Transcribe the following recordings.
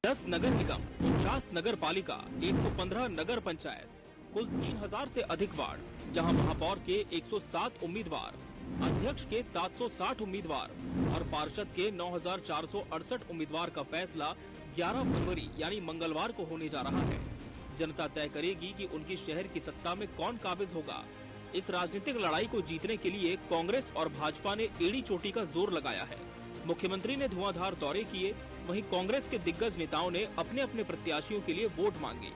10 नगर निगम, 49 नगर पालिका, 115 नगर पंचायत, कुल 3000 से अधिक वार्ड, जहां महापौर के 107 उम्मीदवार, अध्यक्ष के 760 उम्मीदवार और पार्षद के 9468 उम्मीदवार का फैसला 11 फरवरी यानी मंगलवार को होने जा रहा है। जनता तय करेगी कि उनकी शहर की सत्ता में कौन काबिज होगा। इस राजनीतिक लड़ाई को जीतने के लिए कांग्रेस और भाजपा ने एड़ी चोटी का जोर लगाया है। मुख्यमंत्री ने धुआंधार दौरे किए, वहीं कांग्रेस के दिग्गज नेताओं ने अपने अपने प्रत्याशियों के लिए वोट मांगे।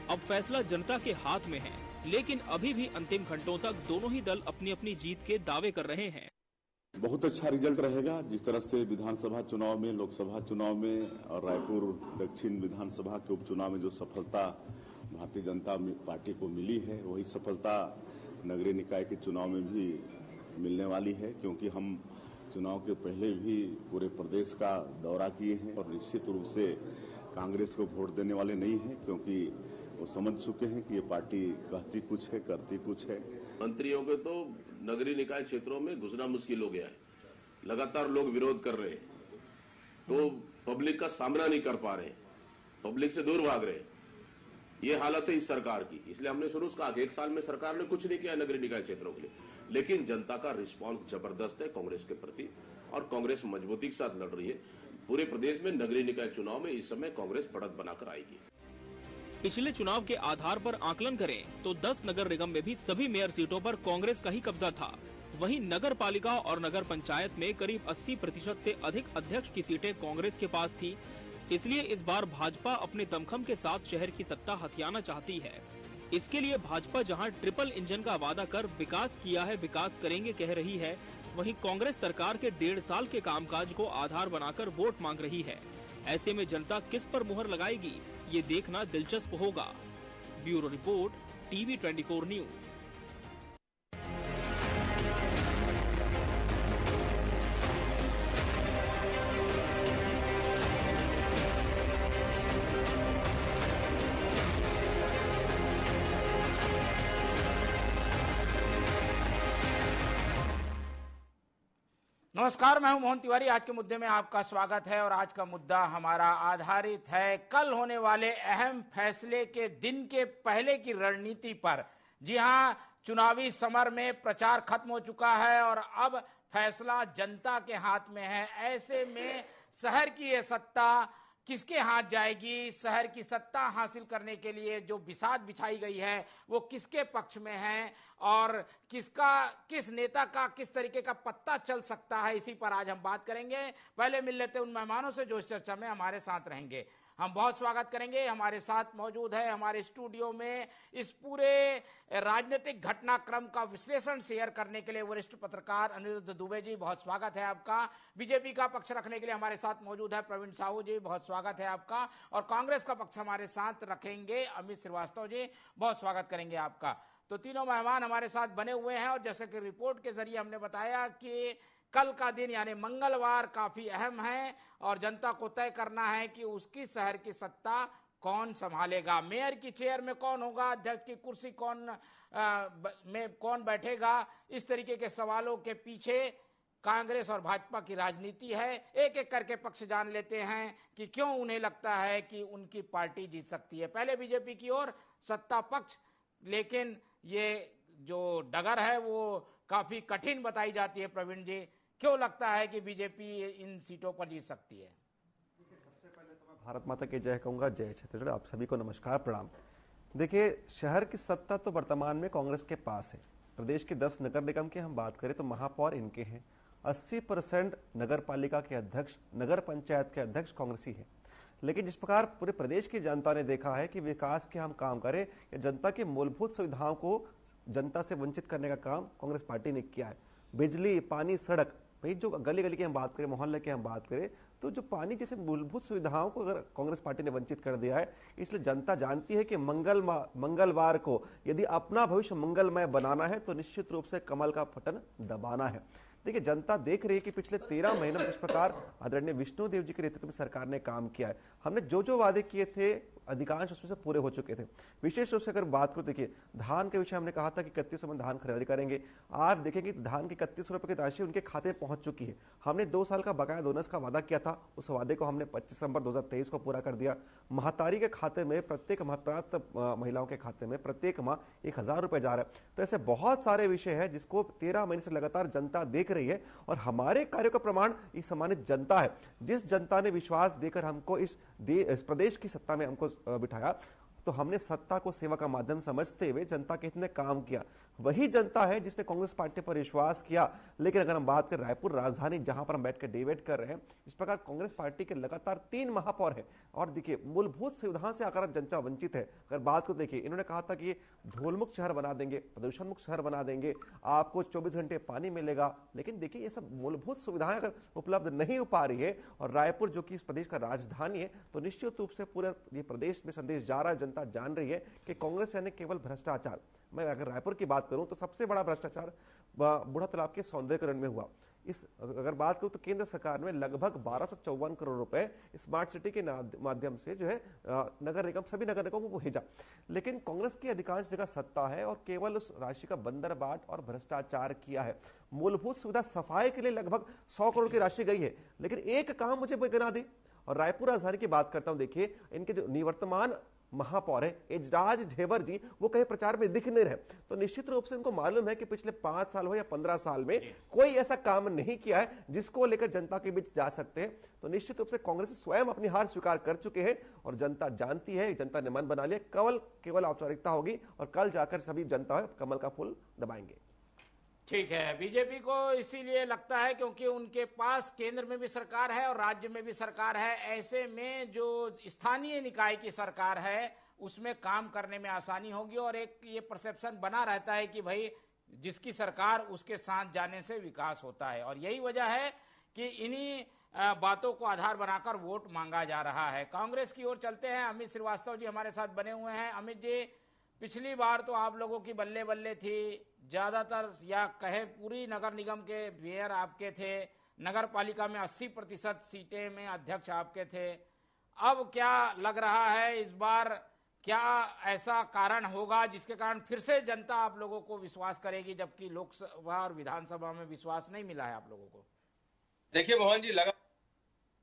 अब फैसला जनता के हाथ में है, लेकिन अभी भी अंतिम घंटों तक दोनों ही दल अपनी अपनी जीत के दावे कर रहे हैं। बहुत अच्छा रिजल्ट रहेगा। जिस तरह से विधानसभा चुनाव में, लोकसभा चुनाव में और रायपुर दक्षिण विधानसभा के उपचुनाव में जो सफलता भारतीय जनता पार्टी को मिली है, वही सफलता नगरीय निकाय के चुनाव में भी मिलने वाली है, क्योंकि हम चुनाव के पहले भी पूरे प्रदेश का दौरा किए हैं और निश्चित रूप से कांग्रेस को वोट देने वाले नहीं हैं, क्योंकि वो समझ चुके हैं कि ये पार्टी कहती कुछ है, करती कुछ है। मंत्रियों के तो नगरीय निकाय क्षेत्रों में घुसना मुश्किल हो गया है। लगातार लोग विरोध कर रहे हैं, तो पब्लिक का सामना नहीं कर पा रहे हैं, पब्लिक से दूर भाग रहे हैं। ये हालत है इस सरकार की। इसलिए हमने शुरू से कहा कि 1 साल में सरकार ने कुछ नहीं किया नगरीय निकाय क्षेत्रों के लिए, लेकिन जनता का रिस्पांस जबरदस्त है कांग्रेस के प्रति और कांग्रेस मजबूती के साथ लड़ रही है। पूरे प्रदेश में नगरीय निकाय चुनाव में इस समय कांग्रेस बढ़त बनाकर आएगी। पिछले चुनाव के आधार पर आकलन करें तो 10 नगर निगम में भी सभी मेयर सीटों पर कांग्रेस का ही कब्जा था। वहीं नगर पालिका और नगर पंचायत में करीब 80% से अधिक अध्यक्ष की सीटें कांग्रेस के पास थी। इसलिए इस बार भाजपा अपने दमखम के साथ शहर की सत्ता हथियाना चाहती है। इसके लिए भाजपा जहां ट्रिपल इंजन का वादा कर विकास किया है, विकास करेंगे कह रही है, वहीं कांग्रेस सरकार के 1.5 साल के कामकाज को आधार बनाकर वोट मांग रही है। ऐसे में जनता किस पर मुहर लगाएगी, ये देखना दिलचस्प होगा। Bureau report, TV 24 news. नमस्कार, मैं हूं मोहन तिवारी। आज के मुद्दे में आपका स्वागत है और आज का मुद्दा हमारा आधारित है कल होने वाले अहम फैसले के दिन के पहले की रणनीति पर। जी हां, चुनावी समर में प्रचार खत्म हो चुका है और अब फैसला जनता के हाथ में है। ऐसे में शहर की ये सत्ता किसके हाथ जाएगी, शहर की सत्ता हासिल करने के लिए जो बिसात बिछाई गई है वो किसके पक्ष में है और किस नेता का किस तरीके का पत्ता चल सकता है, इसी पर आज हम बात करेंगे। पहले मिल लेते हैं उन मेहमानों से जो इस चर्चा में हमारे साथ रहेंगे। हम बहुत स्वागत करेंगे। हमारे साथ मौजूद है हमारे स्टूडियो में इस पूरे राजनीतिक घटनाक्रम का विश्लेषण शेयर करने के लिए वरिष्ठ पत्रकार अनिरुद्ध दुबे जी, बहुत स्वागत है आपका। बीजेपी का पक्ष रखने के लिए हमारे साथ मौजूद है प्रवीण साहू जी, बहुत स्वागत है आपका। और कांग्रेस का पक्ष हमारे साथ रखेंगे अमित श्रीवास्तव जी, बहुत स्वागत करेंगे आपका। तो तीनों मेहमान हमारे साथ बने हुए हैं और जैसे कि रिपोर्ट के जरिए हमने बताया कि कल का दिन यानी मंगलवार काफी अहम है और जनता को तय करना है कि उसकी शहर की सत्ता कौन संभालेगा, मेयर की चेयर में कौन होगा, अध्यक्ष की कुर्सी में कौन बैठेगा। इस तरीके के सवालों के पीछे कांग्रेस और भाजपा की राजनीति है। एक एक करके पक्ष जान लेते हैं कि क्यों उन्हें लगता है कि उनकी पार्टी जीत सकती है। पहले बीजेपी की ओर सत्ता पक्ष, लेकिन ये जो डगर है वो काफी कठिन बताई जाती है। प्रवीण जी, क्यों लगता है कि बीजेपी इन सीटों पर जीत सकती है? सबसे पहले तो मैं भारत माता की जय कहूंगा। जय छत्तीसगढ़। आप सभी को नमस्कार, प्रणाम। देखिए, शहर की सत्ता तो वर्तमान में कांग्रेस के पास है। प्रदेश के 10 नगर निगम की हम बात करें तो महापौर इनके हैं। 80% नगर पालिका के अध्यक्ष, नगर पंचायत के अध्यक्ष कांग्रेसी है। लेकिन जिस प्रकार पूरे प्रदेश की जनता ने देखा है कि विकास के हम काम करें या जनता की मूलभूत सुविधाओं को जनता से वंचित करने का काम कांग्रेस पार्टी ने किया है। बिजली, पानी, सड़क, भाई जो गली गली की हम बात करें, मोहल्ले की हम बात करें, तो जो पानी जैसे मूलभूत सुविधाओं को अगर कांग्रेस पार्टी ने वंचित कर दिया है, इसलिए जनता जानती है कि मंगलवार को यदि अपना भविष्य मंगलमय बनाना है तो निश्चित रूप से कमल का बटन दबाना है। देखिए, जनता देख रही है कि पिछले 13 महीनों में किस प्रकार आदरणीय विष्णुदेव जी के नेतृत्व में सरकार ने काम किया है। हमने जो जो वादे किए थे अधिकांश उसमें से पूरे हो चुके थे। विशेष रूप से अगर बात करो, देखिए धान के विषय हमने कहा था कि 31 में धान खरीदारी करेंगे। आप देखेंगे धान की 31 रुपए की राशि उनके खाते में पहुंच चुकी है। हमने 2 साल का बकाया बोनस का वादा किया था, उस वादे को हमने 25 दिसंबर 2023 को पूरा कर दिया। महतारी के खाते में, प्रत्येक महत्प्राप्त महिलाओं के खाते में प्रत्येक माह 1000 रुपए जा रहा है। तो ऐसे बहुत सारे विषय है जिसको 13 महीने से लगातार जनता देख रही है और हमारे कार्यों का प्रमाण इस सम्मानित जनता है। जिस जनता ने विश्वास देकर हमको इस प्रदेश की सत्ता में हमको बिठाया, तो हमने सत्ता को सेवा का माध्यम समझते हुए जनता के हित में काम किया। वही जनता है जिसने कांग्रेस पार्टी पर विश्वास किया। लेकिन अगर हम बात करें रायपुर राजधानी, जहां पर हम बैठ कर डिबेट कर रहे हैं, इस प्रकार कांग्रेस पार्टी के लगातार 3 महापौर है और देखिए मूलभूत सुविधाओं से आकर जनता वंचित है। अगर बात को देखिए, इन्होंने कहा था कि धूल मुक्त शहर बना देंगे, प्रदूषण मुक्त शहर बना देंगे, आपको 24 घंटे पानी मिलेगा। लेकिन देखिए, ये सब मूलभूत सुविधाएं अगर उपलब्ध नहीं हो पा रही है और रायपुर जो कि इस प्रदेश का राजधानी है, तो निश्चित रूप से पूरे ये प्रदेश में संदेश जा रहा है, जनता जान रही है कि कांग्रेस यानी केवल भ्रष्टाचार। मैं अगर रायपुर की बात करूं तो सबसे बड़ा भ्रष्टाचार बूढ़ा तालाब के सौंदर्यीकरण में हुआ। इस अगर बात करूं तो केंद्र सरकार ने लगभग 1254 करोड़ रुपए स्मार्ट सिटी के माध्यम से जो है नगर निगम, सभी नगर निगमों को भेजा। लेकिन कांग्रेस की अधिकांश जगह सत्ता है और केवल उस राशि का बंदरबाट और भ्रष्टाचार किया है। मूलभूत सुविधा सफाई के लिए लगभग 100 करोड़ की राशि गई है, लेकिन एक काम मुझे गिना दी। और रायपुर राजधानी की बात करता हूं, देखिए इनके जो निवर्तमान महापौर है एजराज ढेबर जी, वो कहीं प्रचार में दिख नहीं रहे। तो निश्चित रूप से उनको मालूम है कि पिछले 5 साल हो या 15 साल में कोई ऐसा काम नहीं किया है जिसको लेकर जनता के बीच जा सकते हैं। तो निश्चित रूप से कांग्रेस स्वयं अपनी हार स्वीकार कर चुके हैं और जनता जानती है, जनता ने मन बना लिया, केवल औपचारिकता होगी और कल जाकर सभी जनता कमल का फूल दबाएंगे। ठीक है, बीजेपी को इसीलिए लगता है क्योंकि उनके पास केंद्र में भी सरकार है और राज्य में भी सरकार है। ऐसे में जो स्थानीय निकाय की सरकार है उसमें काम करने में आसानी होगी और एक ये परसेप्शन बना रहता है कि भाई जिसकी सरकार उसके साथ जाने से विकास होता है। और यही वजह है कि इन्हीं बातों को आधार बनाकर वोट मांगा जा रहा है। कांग्रेस की ओर चलते हैं, अमित श्रीवास्तव जी हमारे साथ बने हुए हैं। अमित जी, पिछली बार तो आप लोगों की बल्ले बल्ले थी, ज्यादातर या कहें पूरी नगर निगम के मेयर आपके थे, नगर पालिका में 80% सीटें में अध्यक्ष आपके थे। अब क्या लग रहा है इस बार, क्या ऐसा कारण होगा जिसके कारण फिर से जनता आप लोगों को विश्वास करेगी, जबकि लोकसभा और विधानसभा में विश्वास नहीं मिला है आप लोगों को? देखिए मोहन जी, लगा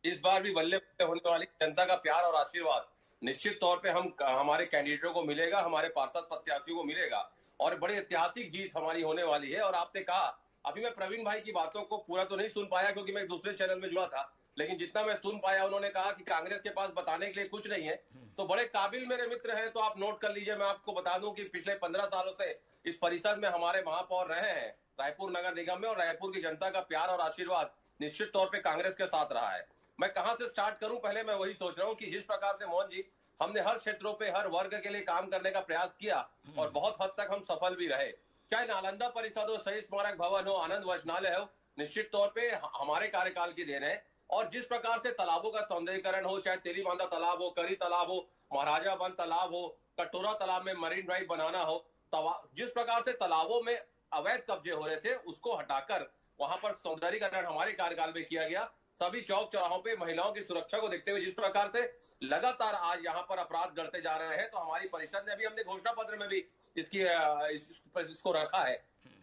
इस बार भी बल्ले बल्ले होने वाली जनता का प्यार और आशीर्वाद निश्चित तौर पे हमारे कैंडिडेटों को मिलेगा, हमारे पार्षद प्रत्याशियों को मिलेगा और बड़ी ऐतिहासिक जीत हमारी होने वाली है। और आपने कहा, अभी मैं प्रवीण भाई की बातों को पूरा तो नहीं सुन पाया क्योंकि मैं दूसरे चैनल में जुड़ा था, लेकिन जितना मैं सुन पाया उन्होंने कहा कि कांग्रेस के पास बताने के लिए कुछ नहीं है। तो बड़े काबिल मेरे मित्र हैं, तो आप नोट कर लीजिए। मैं आपको बता दूं कि पिछले 15 सालों से इस परिषद में हमारे महापौर रहे हैं रायपुर नगर निगम में, और रायपुर की जनता का प्यार और आशीर्वाद निश्चित तौर पर कांग्रेस के साथ रहा है। मैं कहां से स्टार्ट करूं, पहले मैं वही सोच रहा हूं कि जिस प्रकार से मोहन जी हमने हर क्षेत्रों पे हर वर्ग के लिए काम करने का प्रयास किया और बहुत हद तक हम सफल भी रहे। चाहे नालंदा परिषद हो, शहीद स्मारक भवन हो, आनंद वाचनालय हो, निश्चित तौर पे हमारे कार्यकाल की देन है। और जिस प्रकार से तालाबों का सौंदर्यीकरण हो, चाहे तेलीबांधा तालाब हो, करी तालाब हो, महाराजा वन तालाब हो, कटोरा तालाब में मरीन ड्राइव बनाना हो, जिस प्रकार से तालाबों में अवैध कब्जे हो रहे थे उसको हटाकर वहां पर सौंदर्यीकरण हमारे कार्यकाल में किया गया। सभी चौक चौराहों पे महिलाओं की सुरक्षा को देखते हुए जिस प्रकार से लगातार आज यहाँ पर अपराध बढ़ते जा रहे हैं, तो हमारी परिषद ने भी, हमने घोषणा पत्र में भी इसको रखा है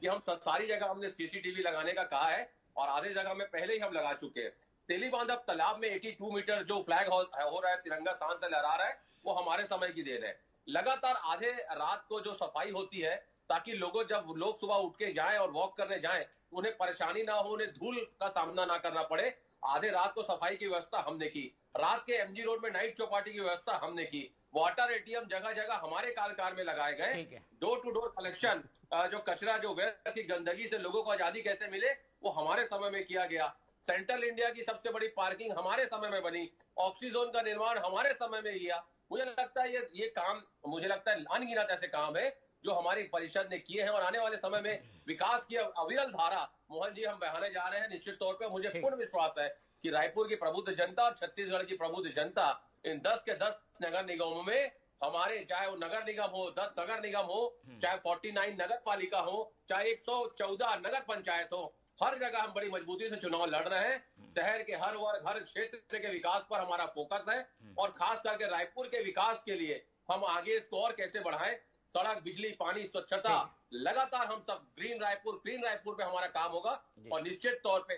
कि हम सारी जगह हमने सीसीटीवी लगाने का कहा है और आधे जगह में पहले ही हम लगा चुके हैं। तेलीबांधा तालाब में 82 मीटर जो फ्लैग हो रहा है, तिरंगा शान से लहरा रहा है, वो हमारे समय की देन है। लगातार आधे रात को जो सफाई होती है ताकि जब लोग सुबह उठ के जाएं और वॉक करने जाएं, उन्हें परेशानी ना हो, उन्हें धूल का सामना ना करना पड़े, आधे रात को सफाई की व्यवस्था हमने की। रात के एमजी रोड में नाइट चौपाटी की व्यवस्था हमने की। वाटर एटीएम जगह जगह हमारे कार्यकाल में लगाए गए। डोर टू डोर कलेक्शन, जो कचरा, जो व्यर्थ की गंदगी से लोगों को आजादी कैसे मिले, वो हमारे समय में किया गया। सेंट्रल इंडिया की सबसे बड़ी पार्किंग हमारे समय में बनी। ऑक्सीजोन का निर्माण हमारे समय में किया। मुझे लगता है ये काम, मुझे लगता है अनगिनत ऐसे काम है जो हमारी परिषद ने किए हैं और आने वाले समय में विकास की अविरल धारा मोहन जी हम बहाने जा रहे हैं। निश्चित तौर पर मुझे पूर्ण विश्वास है कि रायपुर की प्रबुद्ध जनता और छत्तीसगढ़ की प्रबुद्ध जनता इन 10 के 10 नगर निगमों में हमारे, चाहे वो नगर निगम हो, 10 नगर निगम हो, चाहे 49 नगर पालिका हो, चाहे 114 नगर पंचायत हो, हर जगह हम बड़ी मजबूती से चुनाव लड़ रहे हैं। शहर के हर वर्ग, हर क्षेत्र के विकास पर हमारा फोकस है और खास करके रायपुर के विकास के लिए हम आगे इसको और कैसे बढ़ाएं, सड़क, बिजली, पानी, स्वच्छता, लगातार हम सब ग्रीन रायपुर पे हमारा काम होगा। और निश्चित तौर पे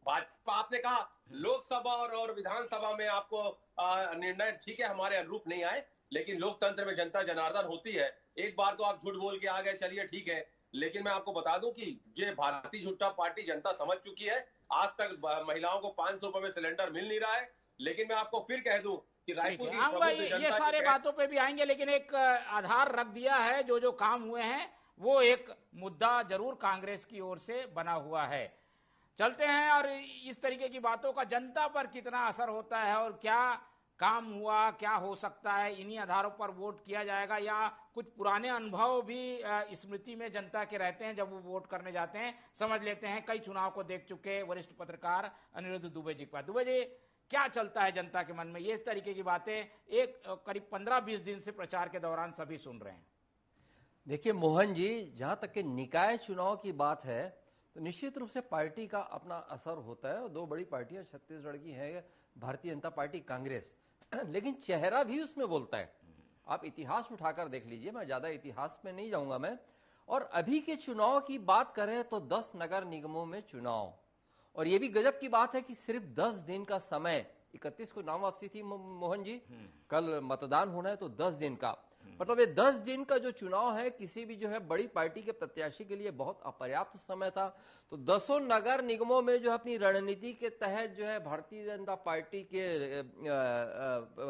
भाजपा, आपने कहा लोकसभा और विधानसभा में आपको निर्णय ठीक है हमारे अनुरूप नहीं आए, लेकिन लोकतंत्र में जनता जनार्दन होती है। एक बार तो आप झूठ बोल के आ गए, चलिए ठीक है, लेकिन मैं आपको बता दूं कि ये भारतीय जनता पार्टी जनता समझ चुकी है। आज तक महिलाओं को 500 रुपए में सिलेंडर मिल नहीं रहा है, लेकिन मैं आपको फिर कह दूं कि रायपुर की ये सारे बातों पे भी आएंगे, लेकिन एक आधार रख दिया है, जो काम हुए हैं वो एक मुद्दा जरूर कांग्रेस की ओर से बना हुआ है। चलते हैं और इस तरीके की बातों का जनता पर कितना असर होता है और क्या काम हुआ, क्या हो सकता है, इन्हीं आधारों पर वोट किया जाएगा या कुछ पुराने अनुभव भी स्मृति में जनता के रहते हैं जब वो वोट करने जाते हैं। समझ लेते हैं कई चुनाव को देख चुके वरिष्ठ पत्रकार अनिरुद्ध दुबे जी के पास। दुबे जी, क्या चलता है जनता के मन में? ये तरीके की बातें एक करीब 15-20 दिन से प्रचार के दौरान सभी सुन रहे हैं। देखिए मोहन जी, जहां तक के निकाय चुनाव की बात है तो निश्चित रूप से पार्टी का अपना असर होता है। और दो बड़ी पार्टियां छत्तीसगढ़ की है, भारतीय जनता पार्टी, कांग्रेस, लेकिन चेहरा भी उसमें बोलता है। आप इतिहास उठाकर देख लीजिए, मैं ज्यादा इतिहास में नहीं जाऊंगा मैं। और अभी के चुनाव की बात करें तो 10 नगर निगमों में चुनाव, और ये भी गजब की बात है कि सिर्फ 10 दिन का समय, 31 को नाम वापसी थी मोहन जी, कल मतदान होना है, तो 10 दिन का मतलब ये 10 दिन का जो चुनाव है किसी भी जो है बड़ी पार्टी के प्रत्याशी के लिए बहुत अपर्याप्त समय था। तो 10 नगर निगमों में जो अपनी रणनीति के तहत जो है भारतीय जनता पार्टी के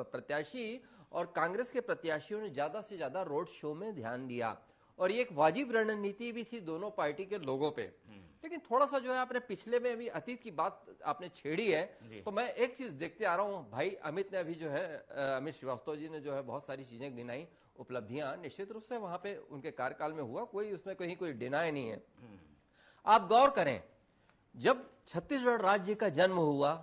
प्रत्याशी और कांग्रेस के प्रत्याशियों ने ज्यादा से ज्यादा रोड शो में ध्यान दिया, और ये एक वाजिब रणनीति भी थी दोनों पार्टी के लोगों पे। लेकिन थोड़ा सा जो है आपने पिछले में भी अतीत की बात आपने छेड़ी है, तो मैं एक चीज देखते आ रहा हूँ। भाई अमित ने अभी जो है, अमित श्रीवास्तव जी ने जो है बहुत सारी चीजें गिनाई, उपलब्धियां निश्चित रूप से वहां पे उनके कार्यकाल में हुआ, कोई उसमें कहीं कोई डिनाई नहीं है। आप गौर करें, जब छत्तीसगढ़ राज्य का जन्म हुआ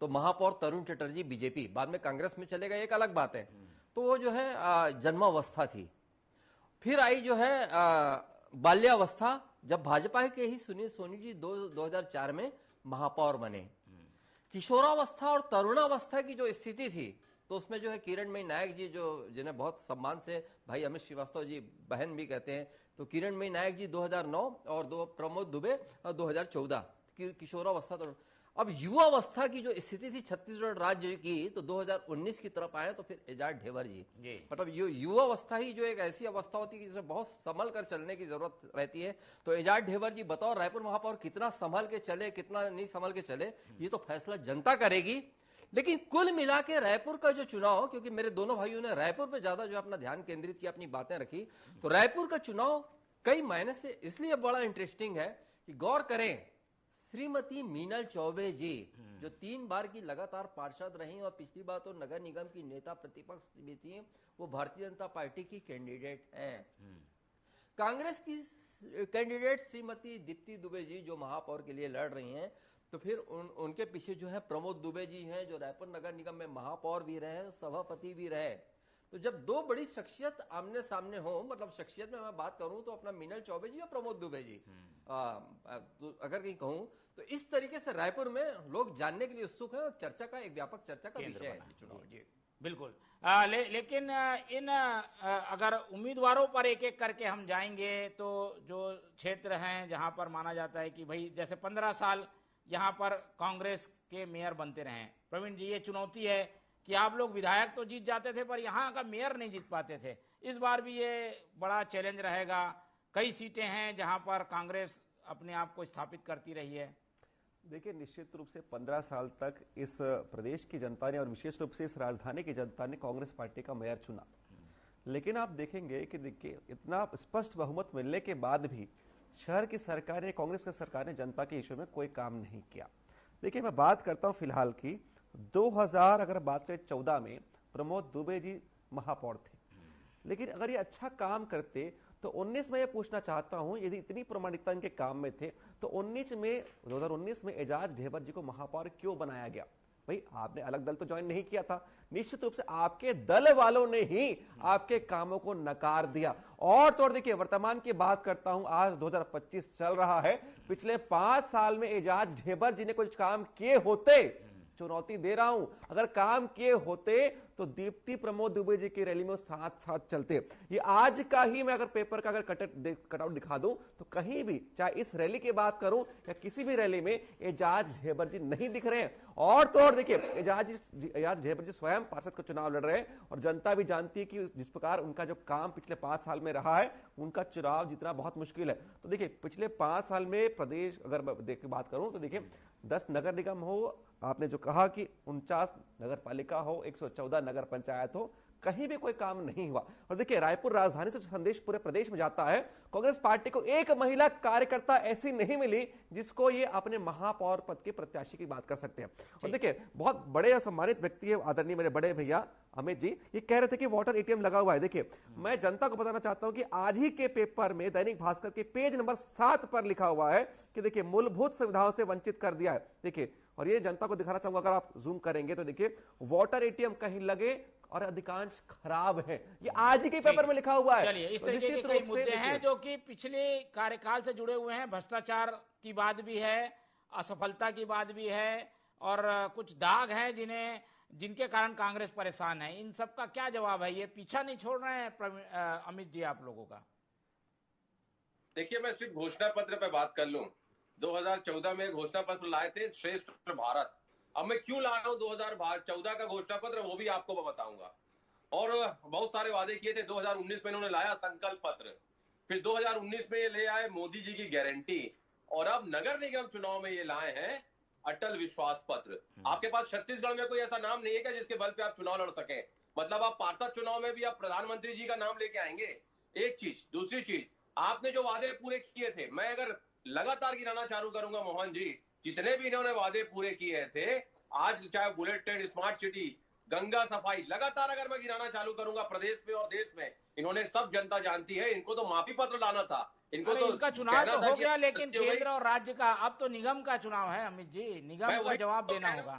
तो महापौर तरुण चटर्जी बीजेपी, बाद में कांग्रेस में चले गए, एक अलग बात है, तो वो जो है जन्मावस्था थी। फिर आई जो है बाल्यावस्था, जब भाजपा के ही सुनील सोनी जी 2004 में महापौर बने। किशोरावस्था और तरुणावस्था की जो स्थिति थी, तो उसमें जो है किरणमयी नायक जी, जो जिन्हें बहुत सम्मान से भाई अमित श्रीवास्तव जी बहन भी कहते हैं, तो किरणमयी नायक जी 2009 और प्रमोद दुबे 2014 किशोरावस्था। तो अब युवावस्था की जो स्थिति थी छत्तीसगढ़ राज्य की, तो 2019 की तरफ आए तो फिर एजाज ढेबर जी। मतलब युवावस्था ही जो एक ऐसी अवस्था होती है जिसमें बहुत संभल कर चलने की जरूरत रहती है। तो एजाज ढेबर जी बतौर रायपुर महापौर कितना संभल के चले, कितना नहीं संभल के चले, ये तो फैसला जनता करेगी। लेकिन कुल मिला के रायपुर का जो चुनाव, क्योंकि मेरे दोनों भाइयों ने रायपुर पे ज्यादा जो अपना ध्यान केंद्रित किया, अपनी बातें रखी, तो रायपुर का चुनाव कई मायने से इसलिए बड़ा इंटरेस्टिंग है कि गौर करें, श्रीमती मीनल चौबे जी जो 3 बार की लगातार पार्षद रही और पिछली बार तो नगर निगम की नेता प्रतिपक्ष भी थी, वो भारतीय जनता पार्टी की कैंडिडेट हैं। कांग्रेस की कैंडिडेट श्रीमती दीप्ति दुबे जी जो महापौर के लिए लड़ रही हैं, तो फिर उनके पीछे जो है प्रमोद दुबे जी हैं, जो रायपुर नगर निगम में महापौर भी रहे, सभापति भी रहे। तो जब दो बड़ी शख्सियत आमने सामने हो, मतलब शख्सियत में मैं बात करूं तो अपना मीनल चौबे जी और प्रमोद दुबे जी, तो अगर कहीं कहूं तो इस तरीके से रायपुर में लोग जानने के लिए उत्सुक है और चर्चा का एक व्यापक चर्चा का विषय है चुनाव जी। बिल्कुल। लेकिन इन अगर उम्मीदवारों पर एक एक करके हम जाएंगे तो जो क्षेत्र हैं जहां पर माना जाता है कि भाई जैसे 15 साल यहाँ पर कांग्रेस के मेयर बनते रहे, प्रवीण जी, ये चुनौती है कि आप लोग विधायक तो जीत जाते थे पर यहाँ का मेयर नहीं जीत पाते थे। इस बार भी ये बड़ा चैलेंज रहेगा। कई सीटें हैं जहाँ पर कांग्रेस अपने आप को स्थापित करती रही है। देखिए, निश्चित रूप से 15 साल तक इस प्रदेश की जनता ने और विशेष रूप से इस राजधानी की जनता ने कांग्रेस पार्टी का मेयर चुना, लेकिन आप देखेंगे कि देखिए इतना स्पष्ट बहुमत मिलने के बाद भी शहर की सरकार ने, कांग्रेस की सरकार ने जनता के इश्यू में कोई काम नहीं किया। देखिए, मैं बात करता हूं फिलहाल की 2000 अगर बात करें 14 में प्रमोद दुबे जी महापौर थे, लेकिन अगर ये अच्छा काम करते तो 19 में ये पूछना चाहता हूं, यदि इतनी प्रामाणिकता इनके काम में थे तो 2019 में एजाज ढेबर जी को महापौर क्यों बनाया गया? भाई आपने अलग दल तो ज्वाइन नहीं किया था, निश्चित रूप से आपके दल वालों ने ही आपके कामों को नकार दिया। और तो और देखिए, वर्तमान की बात करता हूं, आज 2025 चल रहा है, पिछले 5 साल में एजाज ढेबर जी ने कुछ काम किए होते, चुनौती दे रहा हूं, अगर काम किए होते तो दीप्ति प्रमोद दुबे जी की रैली में साथ साथ चलते। ये आज का ही मैं अगर पेपर का अगर कटआउट दिखा दूं तो कहीं भी, चाहे इस रैली की बात करूं या किसी भी रैली में, एजाज ढेबर जी नहीं दिख रहे हैं। और तो और देखिए, एजाज ढेबर जी स्वयं पार्षद का चुनाव लड़ रहे हैं और जनता भी जानती है कि जिस प्रकार उनका जो काम पिछले 5 साल में रहा है, उनका चुनाव जीतना बहुत मुश्किल है। तो देखिए, पिछले 5 साल में प्रदेश अगर देख के बात करूं तो देखिए, 10 नगर निगम हो, आपने जो कहा कि 49 नगर पालिका हो, 114 नगर पंचायत हो, कहीं भी कोई काम नहीं हुआ। और देखिए, रायपुर राजधानी से संदेश पूरे प्रदेश में जाता है, कांग्रेस पार्टी को एक महिला कार्यकर्ता ऐसी नहीं मिली जिसको ये अपने महापौर पद के प्रत्याशी की बात कर सकते हैं। और देखिए, बहुत बड़े सम्मानित व्यक्ति है आदरणीय मेरे बड़े भैया अमित जी, ये कह रहे थे कि वाटर एटीएम लगा हुआ है। देखिए, मैं जनता को बताना चाहता हूं कि आज ही के पेपर में दैनिक भास्कर के पेज नंबर 7 पर लिखा हुआ है कि देखिए, मूलभूत सुविधाओं से वंचित कर दिया है। देखिए, और ये जनता को दिखाना चाहूंगा, अगर आप जूम करेंगे तो देखिए, वाटर एटीएम कहीं लगे और अधिकांश खराब है, ये आज ही के पेपर में लिखा हुआ है। चलिए, इस तरीके के कई मुद्दे हैं जो कि पिछले कार्यकाल से जुड़े हुए हैं। भ्रष्टाचार की बात भी है, असफलता की बात भी है, और कुछ दाग हैं जिनके कारण कांग्रेस परेशान है। इन सब का क्या जवाब है? ये पीछा नहीं छोड़ रहे हैं अमित जी आप लोगों का? देखिए, मैं सिर्फ घोषणा पत्र पे बात कर लूं। 2014 में घोषणा पत्र लाए थे, श्रेष्ठ भारत। अब मैं क्यों ला रहा हूं 2014 का घोषणा पत्र, वो भी आपको बताऊंगा। और बहुत सारे वादे किए थे। 2019 में इन्होंने लाया संकल्प पत्र, फिर 2019 में ये ले आए मोदी जी की गारंटी, और अब नगर निगम चुनाव में ये लाए हैं अटल विश्वास पत्र। आपके पास छत्तीसगढ़ में कोई ऐसा नाम नहीं है क्या जिसके बल पे आप चुनाव लड़ सके? मतलब आप पार्षद चुनाव में भी आप प्रधानमंत्री जी का नाम लेके आएंगे? एक चीज। दूसरी चीज, आपने जो वादे पूरे किए थे, मैं अगर लगातार गिनाना चालू करूंगा मोहन जी, जितने भी इन्होंने वादे पूरे किए थे, आज चाहे bullet train, smart city, Ganga सफाई, लगातार अगर मैं गिनाना चालू करूंगा प्रदेश में और देश में, इन्होंने, सब जनता जानती है, इनको तो माफी पत्र लाना था। इनको तो इनका चुनाव तो हो गया, लेकिन केंद्र और राज्य का अब तो निगम का चुनाव है अमित जी, निगम का जवाब देना होगा।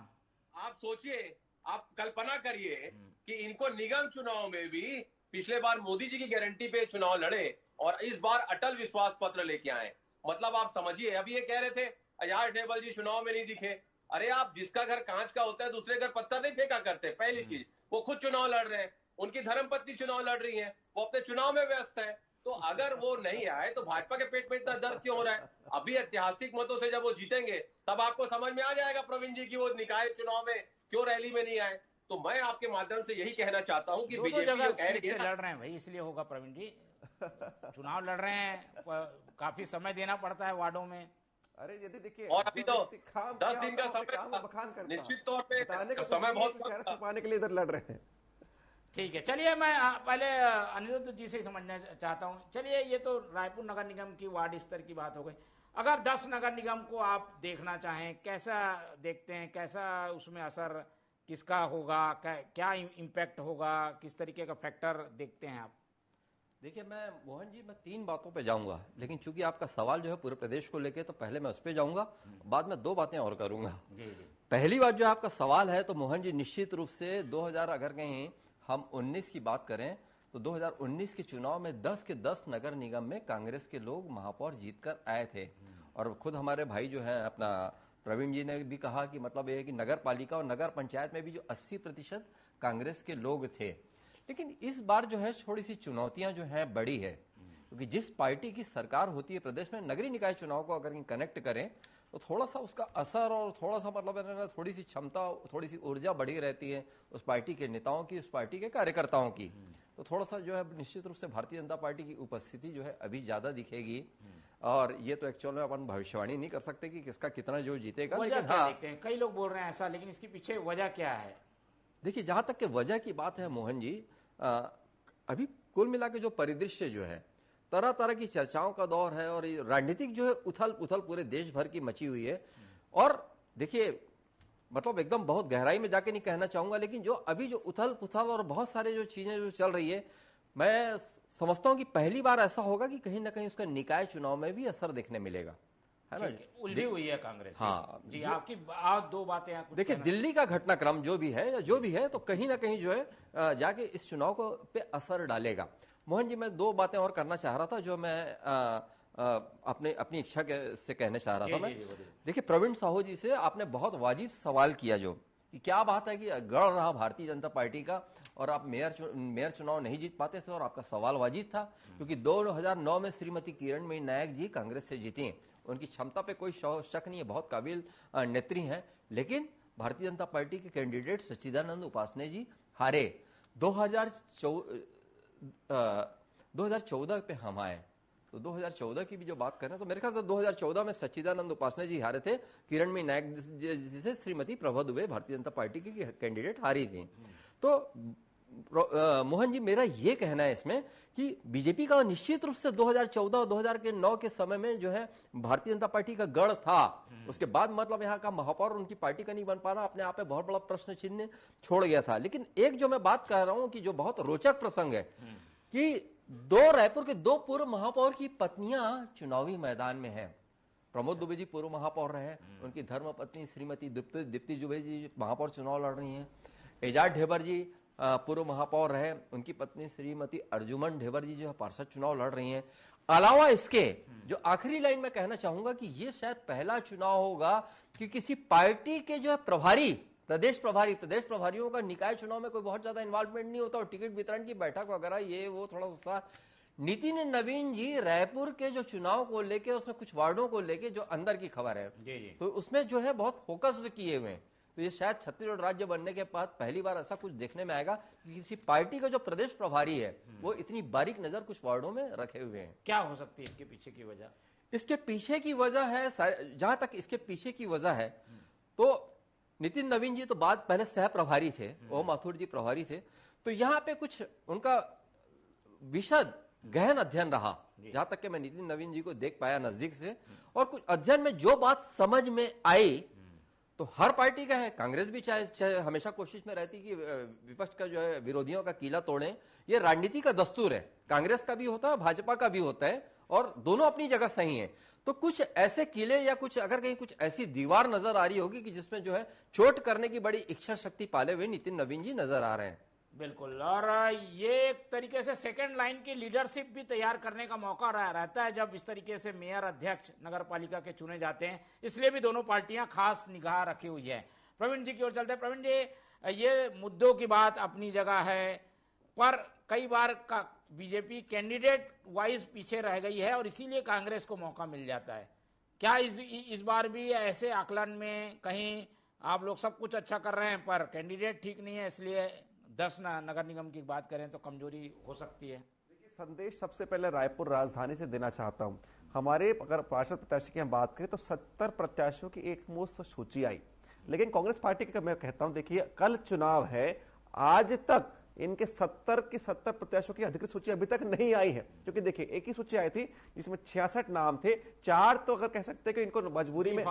आप सोचिए, आप कल्पना करिए कि इनको निगम चुनाव में भी पिछले बार मोदी जी की गारंटी पे चुनाव लड़े और इस बार अटल विश्वास पत्र लेके आए। मतलब आप समझिए, अभी ये कह रहे थे एजाज ढेबर जी चुनाव में नहीं दिखे। अरे आप, जिसका घर कांच का होता है दूसरे घर पत्थर नहीं फेंका करते। पहली चीज, वो खुद चुनाव लड़ रहे हैं, उनकी धर्मपत्नी चुनाव लड़ रही है, वो अपने चुनाव में व्यस्त है। तो अगर वो नहीं आए तो भाजपा के पेट में इतना दर्द क्यों हो रहा है? अभी ऐतिहासिक मतों से जब वो जीतेंगे तब आपको समझ में आ जाएगा प्रवीण जी की वो निकाय चुनाव में क्यों रैली में नहीं आए। तो मैं आपके माध्यम से यही कहना चाहता हूँ कि बीजेपी लड़ रहे हैं भाई, इसलिए होगा प्रवीण जी, चुनाव लड़ रहे हैं, काफी समय देना पड़ता है वार्डों में। अरे यदि देखिए, और अभी तो 10 दिन का समय, निश्चित तौर पे समय बहुत छुपाने के लिए इधर लड़ रहे हैं। ठीक है, चलिए मैं पहले अनिरुद्ध जी से समझना चाहता हूं। चलिए, ये तो रायपुर नगर निगम की वार्ड स्तर की बात हो गई। अगर 10 नगर निगम को आप देखना चाहें, कैसा देखते हैं, कैसा उसमें असर किसका होगा, क्या इम्पैक्ट होगा, किस तरीके का फैक्टर देखते हैं आप? देखिए, मैं मोहन जी, मैं 3 बातों पे जाऊंगा, लेकिन चूंकि आपका सवाल जो है पूरे प्रदेश को लेके, तो पहले मैं उस पर जाऊंगा, बाद में 2 बातें और करूंगा। पहली बात जो आपका सवाल है, तो मोहन जी निश्चित रूप से 2000 अगर कहीं हम 19 की बात करें तो 2019 के चुनाव में 10 के 10 नगर निगम में कांग्रेस के लोग महापौर जीतकर आए थे। और खुद हमारे भाई जो है अपना प्रवीण जी ने भी कहा कि मतलब ये है कि नगर पालिका और नगर पंचायत में भी जो 80% कांग्रेस के लोग थे। लेकिन इस बार जो है थोड़ी सी चुनौतियां जो है बड़ी है, क्योंकि जिस पार्टी की सरकार होती है प्रदेश में, नगरीय निकाय चुनाव को अगर कनेक्ट करें तो थोड़ा सा उसका असर और थोड़ा सा मतलब थोड़ी सी क्षमता, थोड़ी सी ऊर्जा बढ़ी रहती है उस पार्टी के नेताओं की, उस पार्टी के कार्यकर्ताओं की। तो थोड़ा सा जो है निश्चित रूप से भारतीय जनता पार्टी की उपस्थिति जो है अभी ज्यादा दिखेगी। और ये तो एक्चुअल में अपन भविष्यवाणी नहीं कर सकते कि किसका कितना जो जीतेगा, लेकिन हाँ, कई लोग बोल रहे हैं ऐसा, लेकिन इसके पीछे वजह क्या है? देखिए, जहां तक के वजह की बात है मोहन जी, अभी कुल मिला के जो परिदृश्य जो है, तरह तरह की चर्चाओं का दौर है और राजनीतिक जो है उथल पुथल पूरे देश भर की मची हुई है। और देखिए, मतलब एकदम बहुत गहराई में जाके नहीं कहना चाहूंगा, लेकिन जो अभी जो उथल पुथल और बहुत सारे जो चीजें जो चल रही है, मैं समझता हूं कि पहली बार ऐसा होगा कि कहीं ना कहीं उसका निकाय चुनाव में भी असर देखने मिलेगा। है ना। उलझी हुई है कांग्रेस। हाँ जी, आपकी आप दो बातें हैं, कुछ देखिए, कहना? दिल्ली का घटनाक्रम जो भी है या जो भी है, तो कहीं ना कहीं जो है जाके इस चुनाव को पे असर डालेगा। मोहन जी, मैं दो बातें और करना चाह रहा था जो मैं अपनी इच्छा से कहना चाह रहा था। मैं देखिए, प्रवीण साहू जी से आपने बहुत वाजिब सवाल किया जो कि क्या बात है कि गढ़ रहा भारतीय जनता पार्टी का और आप मेयर चुनाव नहीं जीत पाते थे, और आपका सवाल वाजिब था क्योंकि 2009 में श्रीमती किरणमयी नायक जी कांग्रेस से जीती हैं। उनकी क्षमता पे कोई शक नहीं है, बहुत काबिल नेत्री हैं, लेकिन भारतीय जनता पार्टी के कैंडिडेट सच्चिदानंद उपासने जी हारे। 2014 पे हम आए, तो 2014 की भी जो बात करें तो मेरे ख्याल से 2014 में सच्चिदानंद उपासने जी हारे थे, किरणमयी नायक जिसे श्रीमती प्रभा दुबे भारतीय जनता पार्टी की कैंडिडेट हारी थी। तो मोहन जी, मेरा ये कहना है इसमें कि बीजेपी का निश्चित रूप से 2014 और 2009 के समय में जो है भारतीय जनता पार्टी का गढ़ था। उसके बाद मतलब यहाँ का महापौर उनकी पार्टी का नहीं बन पाना अपने आप में बहुत बड़ा प्रश्न चिन्ह छोड़ गया था। लेकिन एक जो मैं बात कह रहा हूं कि जो बहुत रोचक प्रसंग है कि रायपुर के दो पूर्व महापौर की पत्नियां चुनावी मैदान में हैं। प्रमोद दुबे जी पूर्व महापौर रहे, उनकी धर्मपत्नी श्रीमती दीप्ति दुबे जी महापौर चुनाव लड़ रही हैं। एजाज ढेबर जी पूर्व महापौर रहे, उनकी पत्नी श्रीमती अर्जुमन ढेबर जी जो है पार्षद चुनाव लड़ रही हैं। अलावा इसके जो आखिरी लाइन में कहना चाहूंगा कि ये शायद पहला चुनाव होगा कि किसी पार्टी के जो है प्रदेश प्रभारियों का निकाय चुनाव में कोई बहुत ज्यादा इन्वॉल्वमेंट नहीं होता और टिकट वितरण की बैठक वगैरह ये वो थोड़ा उत्साह। नितिन नवीन जी रायपुर के जो चुनाव को लेके, उसमें कुछ वार्डों को लेके जो अंदर की खबर है तो उसमें जो है बहुत फोकस किए हुए हैं। तो ये शायद छत्तीसगढ़ राज्य बनने के बाद पहली बार ऐसा कुछ देखने में आएगा कि किसी पार्टी का जो प्रदेश प्रभारी है वो इतनी बारीक नजर कुछ वार्डों में रखे हुए हैं। क्या हो सकती है इसके पीछे की वजह? इसके पीछे की वजह है, जहां तक इसके पीछे की वजह है, तो नितिन नवीन जी तो बाद पहले सह प्रभारी थे, ओम माथुर जी प्रभारी थे, तो यहाँ पे कुछ उनका विशद गहन अध्ययन रहा, जहां तक कि मैं नितिन नवीन जी को देख पाया नजदीक से। और कुछ अध्ययन में जो बात समझ में आई तो हर पार्टी का है, कांग्रेस भी चाहे हमेशा कोशिश में रहती कि विपक्ष का जो है विरोधियों का कीला तोड़े, ये राजनीति का दस्तूर है, कांग्रेस का भी होता है भाजपा का भी होता है और दोनों अपनी जगह सही है। तो कुछ ऐसे किले या कुछ अगर कहीं कुछ ऐसी दीवार नजर आ रही होगी कि जिसमें जो है चोट करने की बड़ी इच्छा शक्ति पाले हुए नितिन नवीन जी नजर आ रहे हैं। बिल्कुल, और ये एक तरीके से सेकंड लाइन की लीडरशिप भी तैयार करने का मौका रहता है जब इस तरीके से मेयर अध्यक्ष नगर पालिका के चुने जाते हैं, इसलिए भी दोनों पार्टियां खास निगाह रखी हुई है। प्रवीण जी की ओर चलते हैं। प्रवीण जी, ये मुद्दों की बात अपनी जगह है, पर कई बार का बीजेपी कैंडिडेट वाइज पीछे रह गई है और इसीलिए कांग्रेस को मौका मिल जाता है। क्या इस बार भी ऐसे आकलन में कहीं आप लोग सब कुछ अच्छा कर रहे हैं पर कैंडिडेट ठीक नहीं है, इसलिए 10 नगर निगम की बात करें तो कमजोरी हो सकती है? देखिए, संदेश सबसे पहले रायपुर राजधानी से देना चाहता हूं। हमारे अगर पार्षद प्रत्याशी की हम बात करें तो 70 प्रत्याशियों की एक मुश्त सूची आई, लेकिन कांग्रेस पार्टी का मैं कहता हूं, देखिए कल चुनाव है, आज तक इनके 70 के 70 प्रत्याशियों की अधिकृत सूची अभी तक नहीं आई है। क्योंकि देखिए, एक ही सूची आई थी जिसमें 66 नाम थे, 4 तो अगर कह सकते हैं कि इनको मजबूरी में बी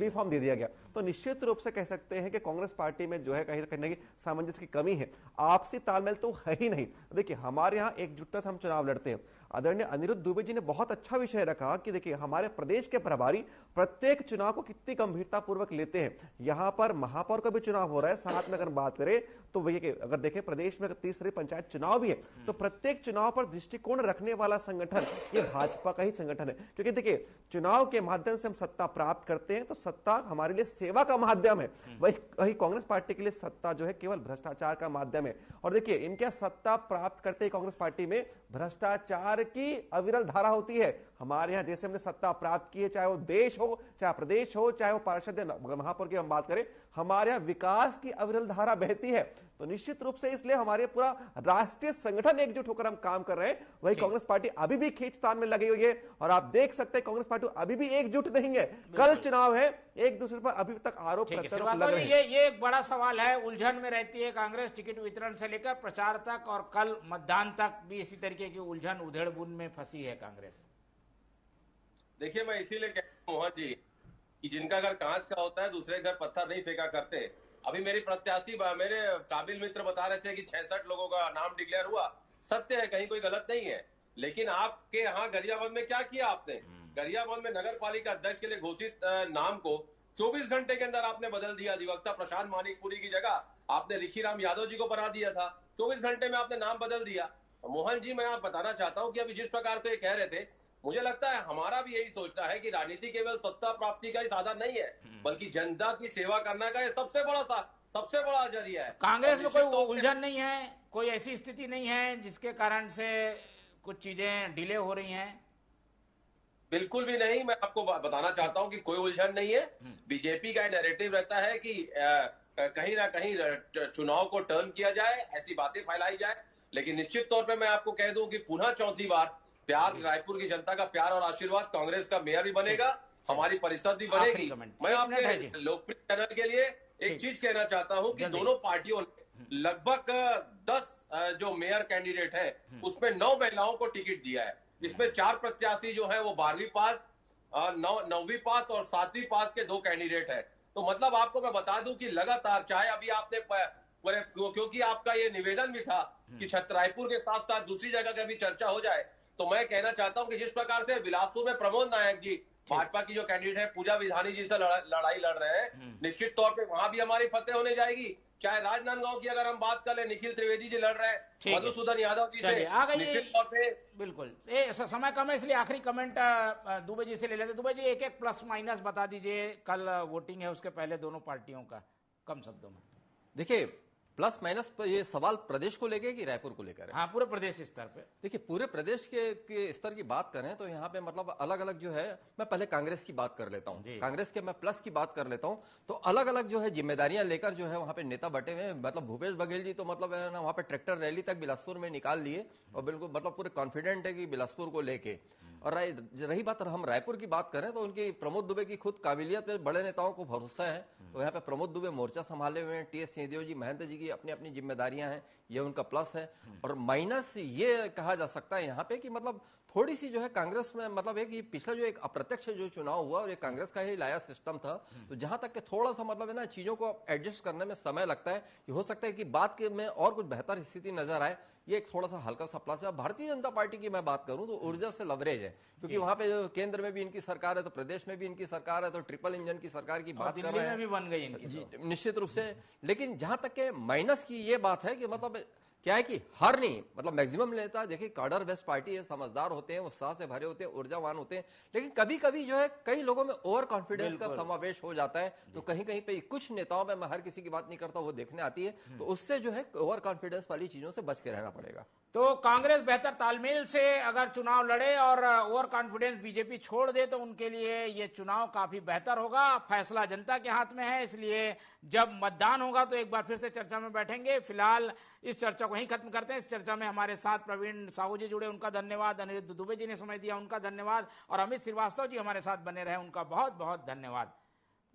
फॉर्म दे दिया गया। तो निश्चित रूप से कह सकते हैं कि कांग्रेस पार्टी में जो है कहीं ना कहीं सामंजस्य की कमी है, आपसी तालमेल तो है ही नहीं। देखिए, हमारे यहाँ एकजुटता से हम चुनाव लड़ते हैं। आदरणीय अनिरुद्ध दुबे जी ने बहुत अच्छा विषय रखा कि देखिए, हमारे प्रदेश के प्रभारी प्रत्येक चुनाव को कितनी गंभीरता पूर्वक लेते हैं। यहाँ पर महापौर का भी चुनाव हो रहा है, साथ में अगर बात करें तो वही अगर देखें प्रदेश में तीसरे पंचायत चुनाव भी है, तो प्रत्येक चुनाव पर दृष्टिकोण रखने वाला संगठन ये भाजपा का ही संगठन है। क्योंकि देखिए, चुनाव के माध्यम से हम सत्ता प्राप्त करते हैं, तो सत्ता हमारे लिए सेवा का माध्यम है। वही कांग्रेस पार्टी के लिए सत्ता जो है केवल भ्रष्टाचार का माध्यम है। और देखिए, इनके सत्ता प्राप्त करते ही कांग्रेस पार्टी में भ्रष्टाचार की अविरल धारा होती है। हमारे यहाँ जैसे हमने सत्ता प्राप्त की है, चाहे वो देश हो, चाहे प्रदेश हो, चाहे वो पार्षद महापौर की हम बात करें, हमारे यहाँ विकास की अविरल धारा बहती है। तो निश्चित रूप से इसलिए हमारे पूरा राष्ट्रीय संगठन एकजुट होकर हम काम कर रहे हैं। वही कांग्रेस पार्टी अभी भी खींचतान में लगी हुई है और आप देख सकते हैं कांग्रेस पार्टी अभी भी एकजुट नहीं है। कल चुनाव है, एक दूसरे पर अभी तक आरोप प्रत्यारोप लग रहे हैं। ये एक बड़ा सवाल है, उलझन में रहती है कांग्रेस, टिकट वितरण से लेकर प्रचार तक, और कल मतदान तक भी इसी तरीके की उलझन उधेड़-बुन में फंसी है कांग्रेस। देखिए, मैं इसीलिए कहता हूं मोहन जी कि जिनका घर कांच का होता है दूसरे घर पत्थर नहीं फेंका करते। अभी मेरे काबिल मित्र बता रहे थे कि 66 लोगों का नाम डिक्लेयर हुआ, सत्य है, कहीं कोई गलत नहीं है। लेकिन आपके यहाँ गरियाबंद में क्या किया आपने? गरियाबंद में नगर पालिका अध्यक्ष के लिए घोषित नाम को 24 घंटे के अंदर आपने बदल दिया। अधिवक्ता प्रशांत मानिकपुरी की जगह आपने रिखीराम यादव जी को बना दिया था, 24 घंटे में आपने नाम बदल दिया। मोहन जी, मैं आप बताना चाहता हूं कि अभी जिस प्रकार से कह रहे थे, मुझे लगता है हमारा भी यही सोचना है कि राजनीति केवल सत्ता प्राप्ति का ही साधन नहीं है, बल्कि जनता की सेवा करने का ये सबसे बड़ा जरिया है। कांग्रेस में कोई उलझन नहीं है, कोई ऐसी स्थिति नहीं है जिसके कारण से कुछ चीजें डिले हो रही हैं? बिल्कुल भी नहीं। मैं आपको बताना चाहता हूं कि कोई उलझन नहीं है। बीजेपी का नैरेटिव रहता है कि कहीं ना कहीं चुनाव को टर्न किया जाए, ऐसी बातें फैलाई जाए, लेकिन निश्चित तौर पे मैं आपको कह दूं कि पुनः चौथी बार प्यार, रायपुर की जनता का प्यार और आशीर्वाद, कांग्रेस का मेयर भी बनेगा, हमारी परिषद भी बनेगी। मैं आपके लोकप्रिय चैनल के लिए एक चीज कहना चाहता हूं कि दोनों पार्टियों ने लगभग 10 जो मेयर कैंडिडेट है उसमें 9 महिलाओं को टिकट दिया है। इसमें 4 प्रत्याशी जो है वो 12वीं पास, 9वीं पास और 7वीं पास के 2 कैंडिडेट है। तो मतलब आपको मैं बता दूं कि लगातार, चाहे अभी आपने क्योंकि आपका ये निवेदन भी था कि रायपुर के साथ साथ दूसरी जगह का भी चर्चा हो जाए, तो मैं कहना चाहता हूं कि जिस प्रकार से बिलासपुर में प्रमोद नायक जी, भाजपा की जो कैंडिडेट है, पूजा विधानी जी से लड़ाई लड़ रहे हैं, निश्चित तौर पे वहां भी हमारी फतेह होने जाएगी। चाहे राजनांदगांव की अगर हम बात कर ले, निखिल त्रिवेदी जी लड़ रहे हैं मधुसूदन यादव जी से, निश्चित तौर पे। बिल्कुल, समय कम है इसलिए आखिरी कमेंट दुबे जी से ले लेते। दुबे जी, एक प्लस माइनस बता दीजिए, कल वोटिंग है उसके पहले दोनों पार्टियों का, कम शब्दों में। देखिए, प्लस माइनस पर ये सवाल प्रदेश को लेकर कि रायपुर को लेकर है? हाँ, पूरे प्रदेश स्तर पे। देखिए, पूरे प्रदेश के स्तर की बात करें तो यहाँ पे मतलब अलग अलग जो है, मैं पहले कांग्रेस की बात कर लेता हूँ, कांग्रेस के मैं प्लस की बात कर लेता हूँ। तो अलग अलग जो है जिम्मेदारियां लेकर जो है वहाँ पे नेता बटे हुए। मतलब भूपेश बघेल जी तो मतलब है ना, वहाँ पे ट्रैक्टर रैली तक बिलासपुर में निकाल लिए और बिल्कुल मतलब पूरे कॉन्फिडेंट है कि बिलासपुर को लेके। और रही बात हम रायपुर की बात करें तो उनकी प्रमोद दुबे की खुद काबिलियत पे बड़े नेताओं को भरोसा है। तो यहाँ पे प्रमोद दुबे मोर्चा संभाले हुए हैं, टीएस सिंहदेव जी, महंत जी की अपनी अपनी जिम्मेदारियां हैं, ये उनका प्लस है। और माइनस ये कहा जा सकता है यहाँ पे कि मतलब थोड़ी सी जो है कांग्रेस में मतलब है कि पिछला जो एक अप्रत्यक्ष जो चुनाव हुआ और ये कांग्रेस का ही लाया सिस्टम था, तो जहां तक के थोड़ा सा मतलब है ना चीजों को एडजस्ट करने में समय लगता है। कि हो सकता है कि बाद के में और कुछ बेहतर स्थिति नजर आए, ये एक थोड़ा सा हल्का सा प्लस है। भारतीय जनता पार्टी की मैं बात करूं तो ऊर्जा से लवरेज है, क्योंकि वहां पे केंद्र में भी इनकी सरकार है, तो प्रदेश में भी इनकी सरकार है, तो ट्रिपल इंजन की सरकार की बात कर रहे हैं, भी बन गई इनकी निश्चित रूप से। लेकिन जहां तक के माइनस की ये बात है कि मतलब क्या है कि हर नहीं, मतलब मैक्सिमम नेता देखिए कार्डर बेस्ट पार्टी है, समझदार होते हैं, उत्साह से भरे होते हैं, ऊर्जावान होते हैं, लेकिन कभी कभी जो है कई लोगों में ओवर कॉन्फिडेंस का समावेश हो जाता है। तो कहीं कहीं पे कुछ नेताओं में, मैं हर किसी की बात नहीं करता, वो देखने आती है, तो उससे जो है ओवर कॉन्फिडेंस वाली चीजों से बच के रहना पड़ेगा। तो कांग्रेस बेहतर तालमेल से अगर चुनाव लड़े और ओवर कॉन्फिडेंस बीजेपी छोड़ दे तो उनके लिए ये चुनाव काफी बेहतर होगा। फैसला जनता के हाथ में है, इसलिए जब मतदान होगा तो एक बार फिर से चर्चा में बैठेंगे। फिलहाल इस चर्चा को यहीं खत्म करते हैं। इस चर्चा में हमारे साथ प्रवीण साहू जी जुड़े, उनका धन्यवाद। अनिरुद्ध दुबे जी ने समय दिया, उनका धन्यवाद। और अमित श्रीवास्तव जी हमारे साथ बने रहे, उनका बहुत बहुत धन्यवाद।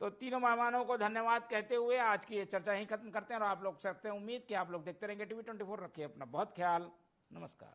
तो तीनों मेहमानों को धन्यवाद कहते हुए आज की ये चर्चा यहीं खत्म करते हैं। और आप लोग सकते हैं उम्मीद कि आप लोग देखते रहेंगे TV24। रखिए अपना बहुत ख्याल। नमस्कार।